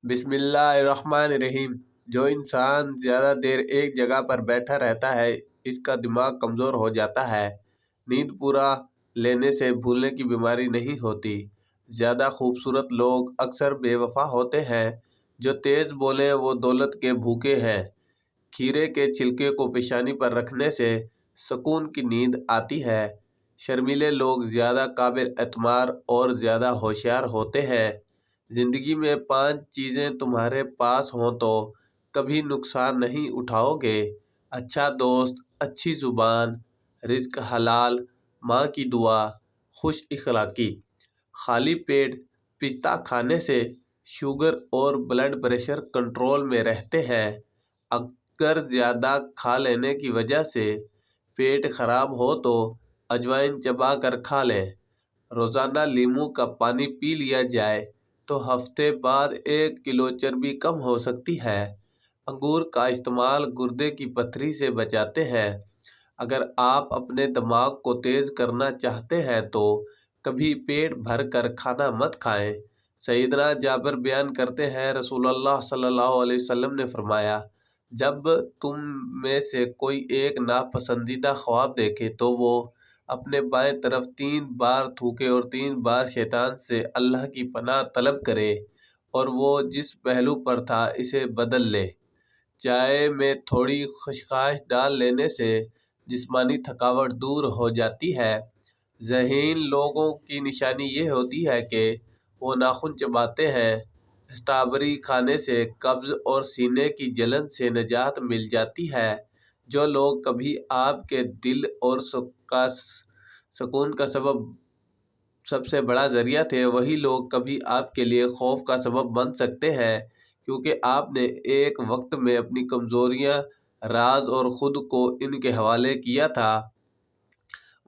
بسم اللہ الرحمن الرحیم۔ جو انسان زیادہ دیر ایک جگہ پر بیٹھا رہتا ہے اس کا دماغ کمزور ہو جاتا ہے۔ نیند پورا لینے سے بھولنے کی بیماری نہیں ہوتی۔ زیادہ خوبصورت لوگ اکثر بے وفا ہوتے ہیں۔ جو تیز بولیں وہ دولت کے بھوکے ہیں۔ کھیرے کے چھلکے کو پیشانی پر رکھنے سے سکون کی نیند آتی ہے۔ شرمیلے لوگ زیادہ قابل اعتماد اور زیادہ ہوشیار ہوتے ہیں۔ زندگی میں 5 چیزیں تمہارے پاس ہوں تو کبھی نقصان نہیں اٹھاؤ گے۔ اچھا دوست، اچھی زبان، رزق حلال، ماں کی دعا، خوش اخلاقی۔ خالی پیٹ پستہ کھانے سے شوگر اور بلڈ پریشر کنٹرول میں رہتے ہیں۔ اگر زیادہ کھا لینے کی وجہ سے پیٹ خراب ہو تو اجوائن چبا کر کھا لیں۔ روزانہ لیموں کا پانی پی لیا جائے تو ہفتے بعد 1 کلو چربی کم ہو سکتی ہے۔ انگور کا استعمال گردے کی پتھری سے بچاتے ہیں۔ اگر آپ اپنے دماغ کو تیز کرنا چاہتے ہیں تو کبھی پیٹ بھر کر کھانا مت کھائیں۔ سیدنا جابر بیان کرتے ہیں، رسول اللہ صلی اللہ علیہ وسلم نے فرمایا، جب تم میں سے کوئی ایک ناپسندیدہ خواب دیکھے تو وہ اپنے بائیں طرف 3 بار تھوکے اور 3 بار شیطان سے اللہ کی پناہ طلب کرے اور وہ جس پہلو پر تھا اسے بدل لے۔ چائے میں تھوڑی خشخاش ڈال لینے سے جسمانی تھکاوٹ دور ہو جاتی ہے۔ ذہین لوگوں کی نشانی یہ ہوتی ہے کہ وہ ناخن چباتے ہیں۔ اسٹرابیری کھانے سے قبض اور سینے کی جلن سے نجات مل جاتی ہے۔ جو لوگ کبھی آپ کے دل اور سکون کا سب سے بڑا ذریعہ تھے وہی لوگ کبھی آپ کے لیے خوف کا سبب بن سکتے ہیں، کیونکہ آپ نے ایک وقت میں اپنی کمزوریاں، راز اور خود کو ان کے حوالے کیا تھا۔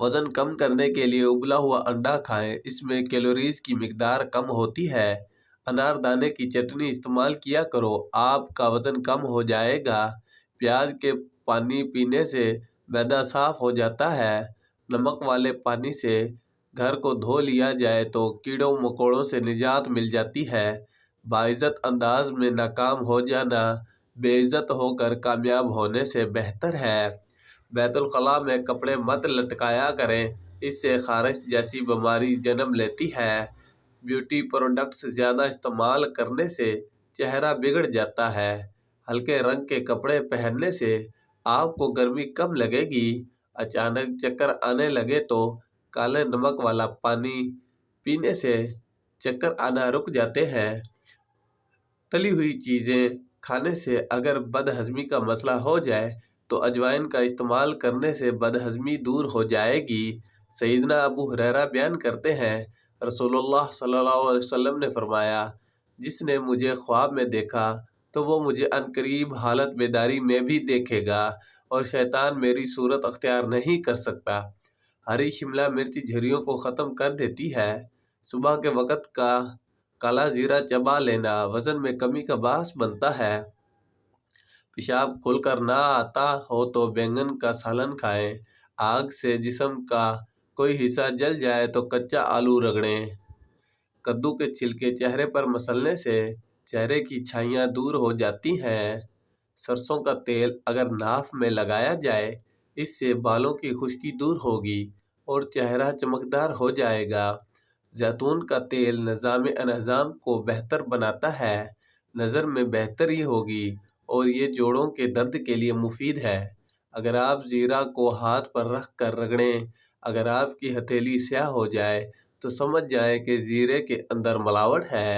وزن کم کرنے کے لیے ابلا ہوا انڈا کھائیں، اس میں کیلوریز کی مقدار کم ہوتی ہے۔ انار دانے کی چٹنی استعمال کیا کرو، آپ کا وزن کم ہو جائے گا۔ پیاز کے پانی پینے سے معدہ صاف ہو جاتا ہے۔ نمک والے پانی سے گھر کو دھو لیا جائے تو کیڑوں مکوڑوں سے نجات مل جاتی ہے۔ باعزت انداز میں ناکام ہو جانا بے عزت ہو کر کامیاب ہونے سے بہتر ہے۔ بیت الخلاء میں کپڑے مت لٹکایا کریں، اس سے خارش جیسی بیماری جنم لیتی ہے۔ بیوٹی پروڈکٹس زیادہ استعمال کرنے سے چہرہ بگڑ جاتا ہے۔ ہلکے رنگ کے کپڑے پہننے سے آپ کو گرمی کم لگے گی۔ اچانک چکر آنے لگے تو کالے نمک والا پانی پینے سے چکر آنا رک جاتے ہیں۔ تلی ہوئی چیزیں کھانے سے اگر بد ہضمی کا مسئلہ ہو جائے تو اجوائن کا استعمال کرنے سے بد ہضمی دور ہو جائے گی۔ سیدنا ابو ہریرہ بیان کرتے ہیں، رسول اللہ صلی اللہ علیہ وسلم نے فرمایا، جس نے مجھے خواب میں دیکھا تو وہ مجھے عنقریب حالت بیداری میں بھی دیکھے گا اور شیطان میری صورت اختیار نہیں کر سکتا۔ ہری شملہ مرچ جھریوں کو ختم کر دیتی ہے۔ صبح کے وقت کا کالا زیرہ چبا لینا وزن میں کمی کا باعث بنتا ہے۔ پیشاب کھل کر نہ آتا ہو تو بینگن کا سالن کھائیں۔ آگ سے جسم کا کوئی حصہ جل جائے تو کچا آلو رگڑیں۔ کدو کے چھلکے چہرے پر مسلنے سے چہرے کی چھائیاں دور ہو جاتی ہیں۔ سرسوں کا تیل اگر ناف میں لگایا جائے اس سے بالوں کی خشکی دور ہوگی اور چہرہ چمکدار ہو جائے گا۔ زیتون کا تیل نظام انہضام کو بہتر بناتا ہے، نظر میں بہتری ہوگی اور یہ جوڑوں کے درد کے لیے مفید ہے۔ اگر آپ زیرہ کو ہاتھ پر رکھ کر رگڑیں، اگر آپ کی ہتھیلی سیاہ ہو جائے تو سمجھ جائیں کہ زیرے کے اندر ملاوٹ ہے۔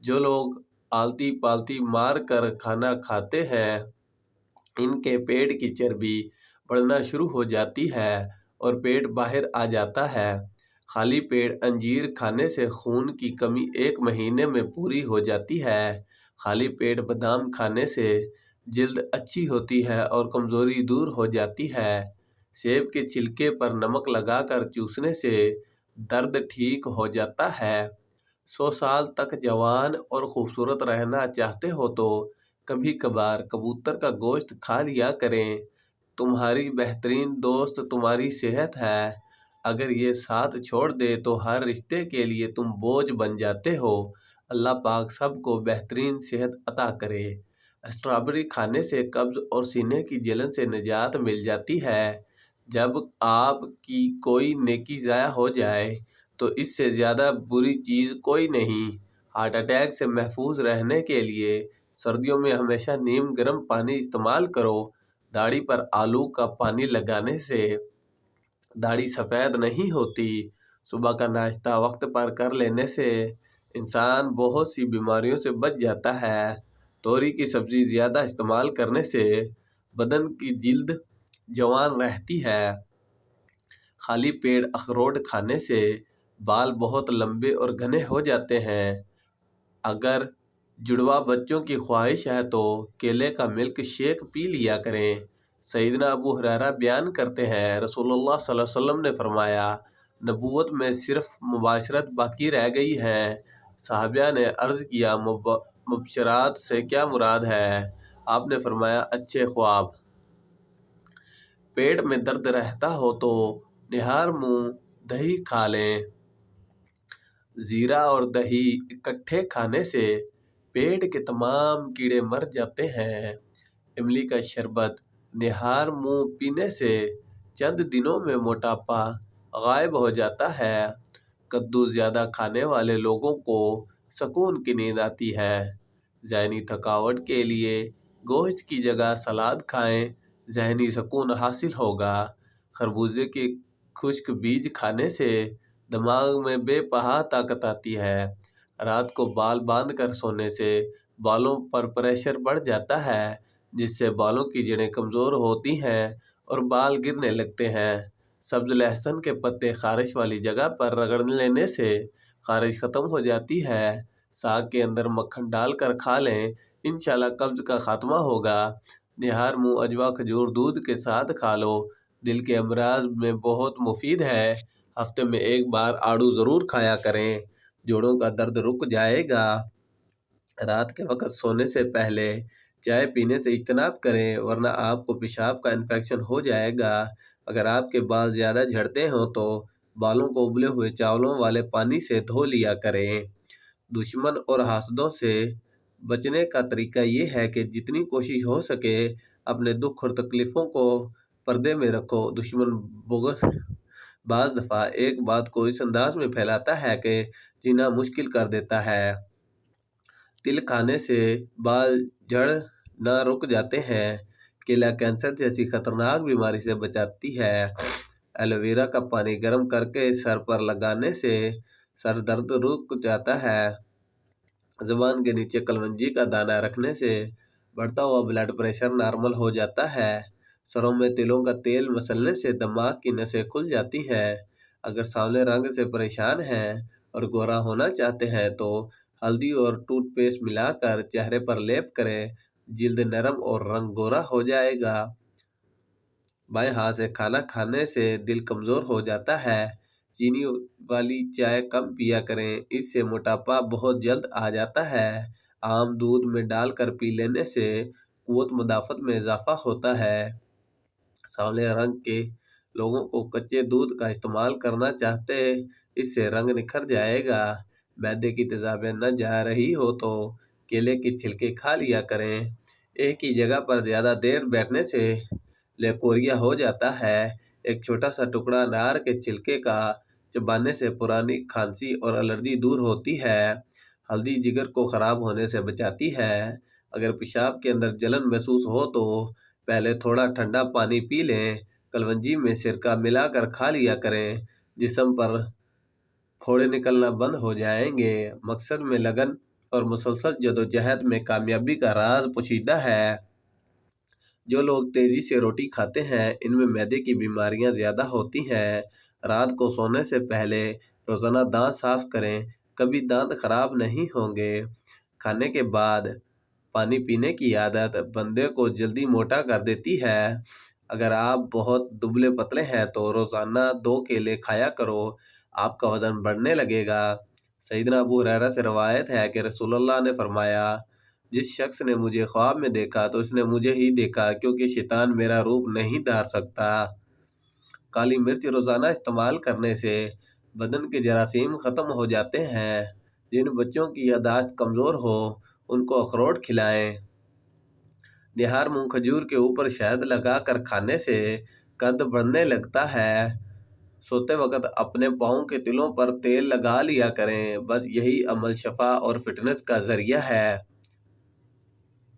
جو لوگ آلتی پالتی مار کر کھانا کھاتے ہیں ان کے پیٹ کی چربی بڑھنا شروع ہو جاتی ہے اور پیٹ باہر آ جاتا ہے۔ خالی پیٹ انجیر کھانے سے خون کی کمی 1 مہینے میں پوری ہو جاتی ہے۔ خالی پیٹ بادام کھانے سے جلد اچھی ہوتی ہے اور کمزوری دور ہو جاتی ہے۔ سیب کے چھلکے پر نمک لگا کر چوسنے سے درد ٹھیک ہو جاتا ہے۔ 100 سال تک جوان اور خوبصورت رہنا چاہتے ہو تو کبھی کبھار کبوتر کا گوشت کھا لیا کریں۔ تمہاری بہترین دوست تمہاری صحت ہے۔ اگر یہ ساتھ چھوڑ دے تو ہر رشتے کے لیے تم بوجھ بن جاتے ہو۔ اللہ پاک سب کو بہترین صحت عطا کرے۔ اسٹرابیری کھانے سے قبض اور سینے کی جلن سے نجات مل جاتی ہے۔ جب آپ کی کوئی نیکی ضائع ہو جائے تو اس سے زیادہ بری چیز کوئی نہیں۔ ہارٹ اٹیک سے محفوظ رہنے کے لیے سردیوں میں ہمیشہ نیم گرم پانی استعمال کرو۔ داڑھی پر آلو کا پانی لگانے سے داڑھی سفید نہیں ہوتی۔ صبح کا ناشتہ وقت پر کر لینے سے انسان بہت سی بیماریوں سے بچ جاتا ہے۔ توری کی سبزی زیادہ استعمال کرنے سے بدن کی جلد جوان رہتی ہے۔ خالی پیٹ اخروٹ کھانے سے بال بہت لمبے اور گھنے ہو جاتے ہیں۔ اگر جڑواں بچوں کی خواہش ہے تو کیلے کا ملک شیک پی لیا کریں۔ سیدنا ابو ہریرہ بیان کرتے ہیں، رسول اللہ صلی اللہ علیہ وسلم نے فرمایا، نبوت میں صرف مباشرت باقی رہ گئی ہے۔ صحابہ نے عرض کیا، مبشرات سے کیا مراد ہے؟ آپ نے فرمایا، اچھے خواب۔ پیٹ میں درد رہتا ہو تو نہار منہ دہی کھا لیں۔ زیرہ اور دہی اکٹھے کھانے سے پیٹ کے تمام کیڑے مر جاتے ہیں۔ املی کا شربت نہار منہ پینے سے چند دنوں میں موٹاپا غائب ہو جاتا ہے۔ کدو زیادہ کھانے والے لوگوں کو سکون کی نیند آتی ہے۔ ذہنی تھکاوٹ کے لیے گوشت کی جگہ سلاد کھائیں، ذہنی سکون حاصل ہوگا۔ خربوزے کے خشک بیج کھانے سے دماغ میں بے پناہ طاقت آتی ہے۔ رات کو بال باندھ کر سونے سے بالوں پر پریشر بڑھ جاتا ہے، جس سے بالوں کی جڑیں کمزور ہوتی ہیں اور بال گرنے لگتے ہیں۔ سبز لہسن کے پتے خارش والی جگہ پر رگڑ لینے سے خارش ختم ہو جاتی ہے۔ ساگ کے اندر مکھن ڈال کر کھا لیں، انشاءاللہ قبض کا خاتمہ ہوگا۔ نہار منہ اجوا کھجور دودھ کے ساتھ کھا لو، دل کے امراض میں بہت مفید ہے۔ ہفتے میں ایک بار آڑو ضرور کھایا کریں، جوڑوں کا درد رک جائے گا۔ رات کے وقت سونے سے پہلے چائے پینے سے اجتناب کریں، ورنہ آپ کو پیشاب کا انفیکشن ہو جائے گا۔ اگر آپ کے بال زیادہ جھڑتے ہوں تو بالوں کو ابلے ہوئے چاولوں والے پانی سے دھو لیا کریں۔ دشمن اور حاسدوں سے بچنے کا طریقہ یہ ہے کہ جتنی کوشش ہو سکے اپنے دکھ اور تکلیفوں کو پردے میں رکھو۔ دشمن بعض دفعہ ایک بات کو اس انداز میں پھیلاتا ہے کہ جینا مشکل کر دیتا ہے۔ تل کھانے سے بال جھڑنا رک جاتے ہیں۔ کیلا کینسر جیسی خطرناک بیماری سے بچاتی ہے۔ ایلو ویرا کا پانی گرم کر کے سر پر لگانے سے سر درد رک جاتا ہے۔ زبان کے نیچے کلونجی کا دانہ رکھنے سے بڑھتا ہوا بلڈ پریشر نارمل ہو جاتا ہے۔ سروں میں تلوں کا تیل مسلنے سے دماغ کی نسیں کھل جاتی ہیں۔ اگر سانولے رنگ سے پریشان ہیں اور گورا ہونا چاہتے ہیں تو ہلدی اور ٹوتھ پیسٹ ملا کر چہرے پر لیپ کریں، جلد نرم اور رنگ گورا ہو جائے گا۔ بائیں ہاتھ سے کھانا کھانے سے دل کمزور ہو جاتا ہے۔ چینی والی چائے کم پیا کریں، اس سے موٹاپا بہت جلد آ جاتا ہے۔ آم دودھ میں ڈال کر پی لینے سے قوت مدافعت میں اضافہ ہوتا ہے۔ سانولے رنگ کے لوگوں کو کچے دودھ کا استعمال کرنا چاہتے، اس سے رنگ نکھر جائے گا۔ معدے کی تیزابیت نہ جا رہی ہو تو کیلے کے چھلکے کھا لیا کریں۔ ایک ہی جگہ پر زیادہ دیر بیٹھنے سے لیکوریا ہو جاتا ہے۔ ایک چھوٹا سا ٹکڑا انار کے چھلکے کا چبانے سے پرانی کھانسی اور الرجی دور ہوتی ہے۔ ہلدی جگر کو خراب ہونے سے بچاتی ہے۔ اگر پیشاب کے اندر جلن محسوس ہو تو پہلے تھوڑا ٹھنڈا پانی پی لیں، کلونجی میں سرکہ ملا کر کھا لیا کریں، جسم پر پھوڑے نکلنا بند ہو جائیں گے۔ مقصد میں لگن اور مسلسل جدوجہد میں کامیابی کا راز پوشیدہ ہے۔ جو لوگ تیزی سے روٹی کھاتے ہیں ان میں معدے کی بیماریاں زیادہ ہوتی ہیں۔ رات کو سونے سے پہلے روزانہ دانت صاف کریں، کبھی دانت خراب نہیں ہوں گے۔ کھانے کے بعد پانی پینے کی عادت بندے کو جلدی موٹا کر دیتی ہے۔ اگر آپ بہت دبلے پتلے ہیں تو روزانہ 2 کیلے کھایا کرو، آپ کا وزن بڑھنے لگے گا۔ سیدنا ابو ہریرہ سے روایت ہے کہ رسول اللہ نے فرمایا، جس شخص نے مجھے خواب میں دیکھا تو اس نے مجھے ہی دیکھا، کیونکہ شیطان میرا روپ نہیں دھار سکتا۔ کالی مرچ روزانہ استعمال کرنے سے بدن کے جراثیم ختم ہو جاتے ہیں۔ جن بچوں کی یادداشت کمزور ہو ان کو اخروٹ کھلائیں۔ نہار منہ کھجور کے اوپر شہد لگا کر کھانے سے قد بڑھنے لگتا ہے۔ سوتے وقت اپنے پاؤں کے تلوں پر تیل لگا لیا کریں، بس یہی عمل شفا اور فٹنس کا ذریعہ ہے۔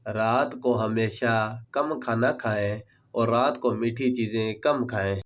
رات کو ہمیشہ کم کھانا کھائیں اور رات کو میٹھی چیزیں کم کھائیں۔